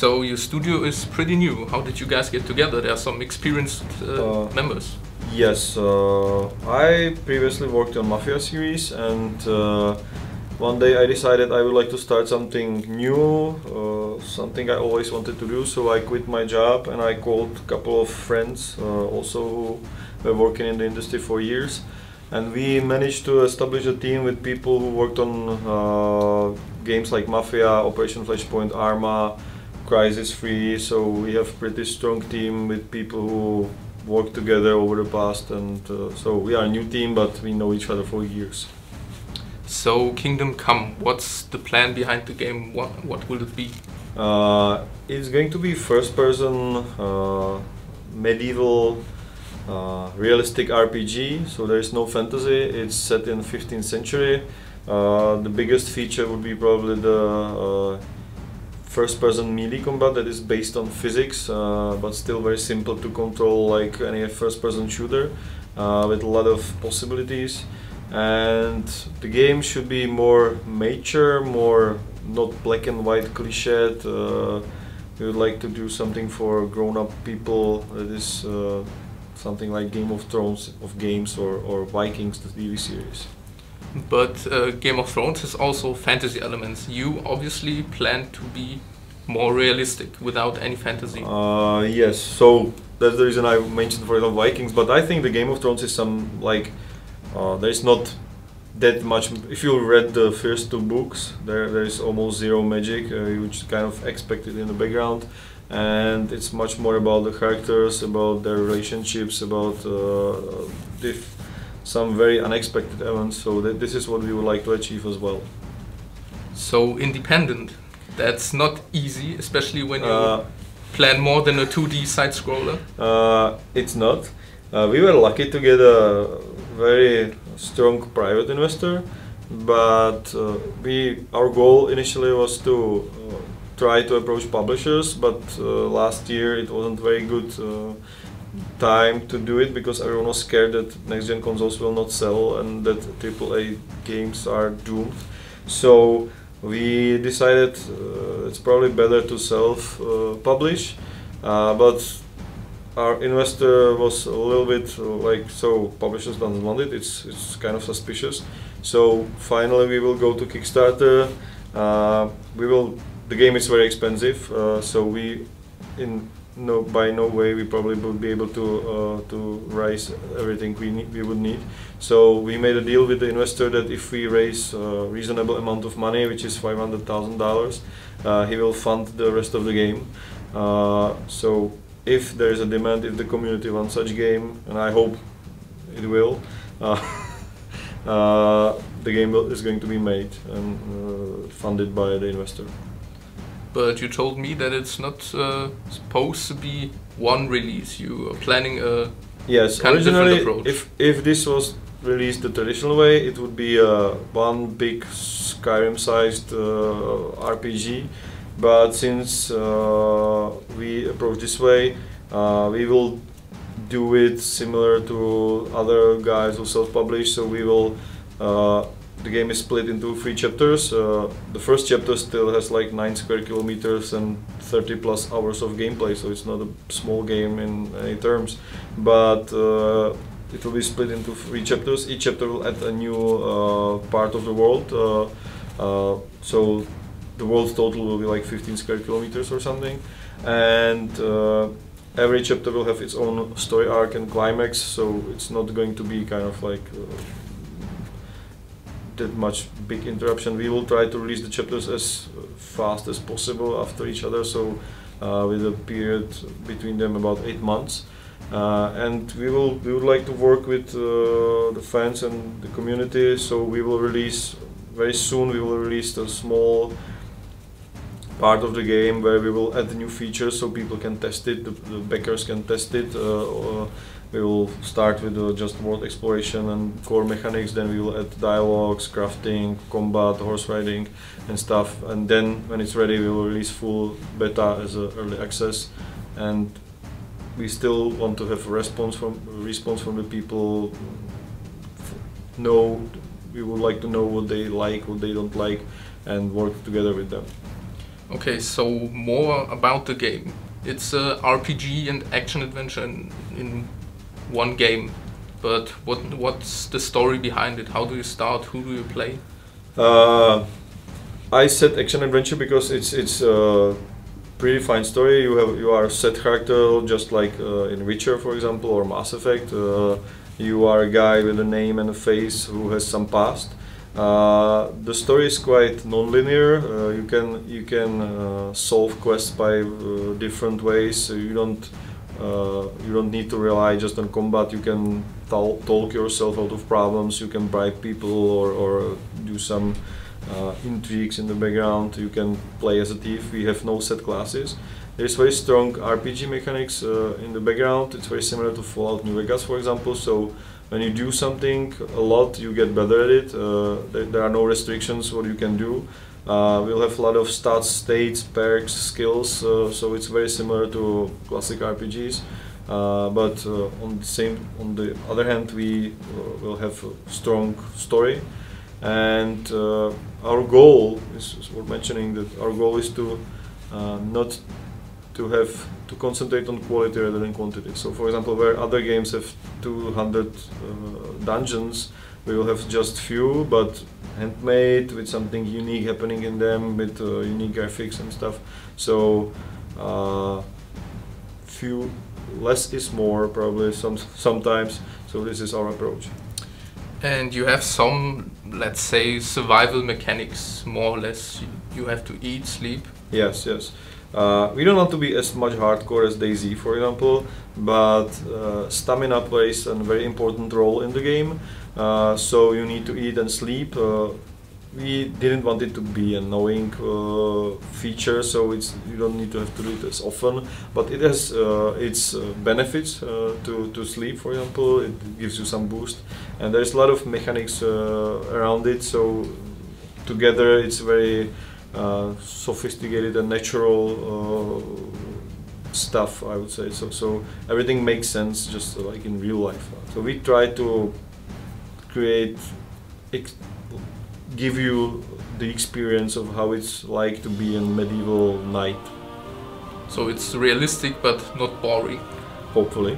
So your studio is pretty new. How did you guys get together? There are some experienced members. Yes, I previously worked on Mafia series, and one day I decided I would like to start something new, something I always wanted to do. So I quit my job and I called a couple of friends, also who were working in the industry for years, and we managed to establish a team with people who worked on games like Mafia, Operation Flashpoint, Arma, Crysis 3. So we have pretty strong team with people who worked together over the past, and so we are a new team, but we know each other for years. So Kingdom Come, what's the plan behind the game? What will it be? It's going to be first-person medieval realistic RPG, so there is no fantasy. It's set in 15th century. The biggest feature would be probably the first-person melee combat that is based on physics, but still very simple to control, like any first-person shooter, with a lot of possibilities. And the game should be more mature, more not black and white cliched. We would like to do something for grown-up people that is something like Game of Thrones of games, or Vikings, the TV series. But Game of Thrones has also fantasy elements. You obviously plan to be more realistic without any fantasy. Yes, so that's the reason I mentioned, for example, Vikings. But I think the Game of Thrones is some like there's not that much. If you read the first two books, there is almost zero magic. You just kind of expect it in the background, and it's much more about the characters, about their relationships, about some very unexpected events. So this is what we would like to achieve as well. So independent, that's not easy, especially when you plan more than a 2D side scroller. It's not. We were lucky to get a very strong private investor, but our goal initially was to try to approach publishers, but last year it wasn't very good time to do it, because everyone was scared that next gen consoles will not sell and that AAA games are doomed. So we decided it's probably better to self-publish, but our investor was a little bit like, so publishers don't want it, it's kind of suspicious. So finally we will go to Kickstarter. The game is very expensive, so by no way we probably would be able to raise everything we would need. So we made a deal with the investor that if we raise a reasonable amount of money, which is $500,000, he will fund the rest of the game. So if there is a demand, if the community wants such game, and I hope it will, the game is going to be made and funded by the investor. But you told me that it's not supposed to be one release. You are planning a yes, kind of different originally, approach. if this was released the traditional way, it would be one big Skyrim-sized RPG. But since we approach this way, we will do it similar to other guys who self-publish. So we will. The game is split into 3 chapters. The first chapter still has like 9 square kilometers and 30+ hours of gameplay, so it's not a small game in any terms. But it will be split into 3 chapters. Each chapter will add a new part of the world. So the world total will be like 15 square kilometers or something. And every chapter will have its own story arc and climax, so it's not going to be kind of like that much big interruption. We will try to release the chapters as fast as possible after each other, so with a period between them about 8 months. And we would like to work with the fans and the community, so we will release very soon. We will release a small part of the game where we will add new features so people can test it, the backers can test it. We will start with just world exploration and core mechanics, then we will add dialogues, crafting, combat, horse riding and stuff, and then when it's ready we will release full beta as an early access. And we still want to have a response from the people. We would like to know what they like, what they don't like, and work together with them. Okay, so more about the game. It's a RPG and action adventure in one game. But what's the story behind it? How do you start? Who do you play? I said action adventure because it's a pretty fine story. You are a set character, just like in Witcher, for example, or Mass Effect. You are a guy with a name and a face who has some past. The story is quite non-linear. You can solve quests by different ways. So you don't need to rely just on combat. You can talk yourself out of problems. You can bribe people or do some intrigues in the background. You can play as a thief. We have no set classes. There's very strong RPG mechanics in the background. It's very similar to Fallout New Vegas, for example. So when you do something a lot, you get better at it. There are no restrictions what you can do. We'll have a lot of stats, states, perks, skills. So it's very similar to classic RPGs. But on the other hand, we will have a strong story. And our goal is worth mentioning that our goal is to not to concentrate on quality rather than quantity. So, for example, where other games have 200 dungeons, we will have just few, but handmade with something unique happening in them, with unique graphics and stuff. So, few less is more probably sometimes. So this is our approach. And you have some, let's say, survival mechanics, more or less. You have to eat, sleep. Yes, yes. We don't want to be as much hardcore as DayZ, for example, but stamina plays a very important role in the game. So you need to eat and sleep. We didn't want it to be an annoying feature, so you don't need to have to do it as often. But it has its benefits to sleep, for example. It gives you some boost, and there's a lot of mechanics around it. So together, it's very sophisticated and natural stuff, I would say. So everything makes sense, just like in real life. So we try to give you the experience of how it's like to be a medieval knight. So it's realistic but not boring. Hopefully.